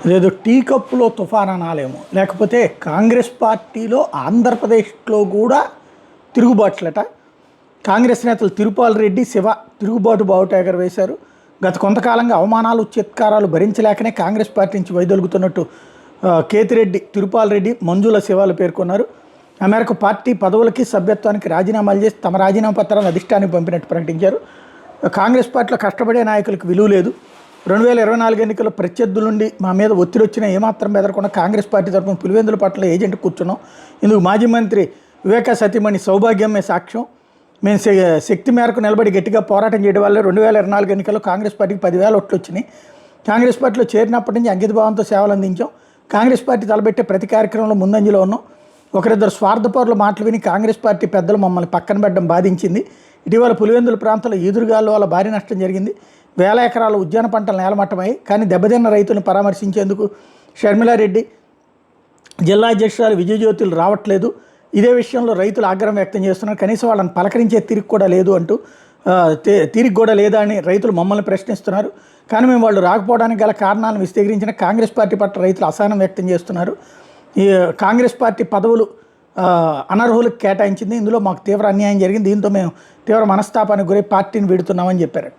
అదేదో టీ కప్పులో తుఫాన్ అనాలేమో, లేకపోతే కాంగ్రెస్ పార్టీలో ఆంధ్రప్రదేశ్లో కూడా తిరుగుబాట్లట. కాంగ్రెస్ నేతలు తిరుపాల్ రెడ్డి, శివ తిరుగుబాటు బావుట ఎగరవేశారు. గత కొంతకాలంగా అవమానాలు, చిత్కారాలు భరించలేకనే కాంగ్రెస్ పార్టీ నుంచి వైదొలుగుతున్నట్టు కేతిరెడ్డి, తిరుపాల్ రెడ్డి, మంజుల శివాలు పేర్కొన్నారు. ఆ మేరకు పార్టీ పదవులకి, సభ్యత్వానికి రాజీనామాలు చేసి తమ రాజీనామా పత్రాలను అధిష్టానికి పంపినట్టు ప్రకటించారు. కాంగ్రెస్ పార్టీలో కష్టపడే నాయకులకు విలువ లేదు. 2024 ఎన్నికల్లో ప్రత్యర్థుల నుండి మా మీద ఒత్తిడి వచ్చినా ఏమాత్రం బెదరకుండా కాంగ్రెస్ పార్టీ తరఫున పులివెందుల పట్ల ఏజెంట్ కూర్చున్నాం. ఇందుకు మాజీ మంత్రి వివేక సతీమణి సౌభాగ్యమే సాక్ష్యం. మేము శక్తి మేరకు నిలబడి గట్టిగా పోరాటం చేయడం వల్ల 2024 ఎన్నికల్లో కాంగ్రెస్ పార్టీకి 10,000 ఓట్లు వచ్చినాయి. కాంగ్రెస్ పార్టీలో చేరినప్పటి నుంచి అంకితభావంతో సేవలు అందించాం. కాంగ్రెస్ పార్టీ తలబెట్టే ప్రతి కార్యక్రమంలో ముందంజలో ఉన్నాం. ఒకరిద్దరు స్వార్థపరుల మాటలు విని కాంగ్రెస్ పార్టీ పెద్దలు మమ్మల్ని పక్కన పెట్టడం బాధించింది. ఇటీవల పులివెందుల ప్రాంతంలో ఈదురుగాలు వల్ల భారీ నష్టం జరిగింది. వేల ఎకరాల ఉద్యాన పంటలు నేలమట్టమై, కానీ దెబ్బతిన్న రైతులను పరామర్శించేందుకు షర్మిలారెడ్డి, జిల్లా అధ్యక్షురాలు విజయజ్యోతులు రావట్లేదు. ఇదే విషయంలో రైతులు ఆగ్రహం వ్యక్తం చేస్తున్నారు. కనీసం వాళ్ళని పలకరించే తీరిక కూడా లేదు అంటూ తీరిక కూడా లేదా అని రైతులు మమ్మల్ని ప్రశ్నిస్తున్నారు. కానీ మేము వాళ్ళు రాకపోవడానికి గల కారణాలను విశదీకరించిన కాంగ్రెస్ పార్టీ పట్ల రైతులు అసహనం వ్యక్తం చేస్తున్నారు. ఈ కాంగ్రెస్ పార్టీ పదవులు అనర్హులకు కేటాయించింది. ఇందులో మాకు తీవ్ర అన్యాయం జరిగింది. దీంతో మేము తీవ్ర మనస్తాపానికి గురై పార్టీని వీడుతున్నామని చెప్పారు.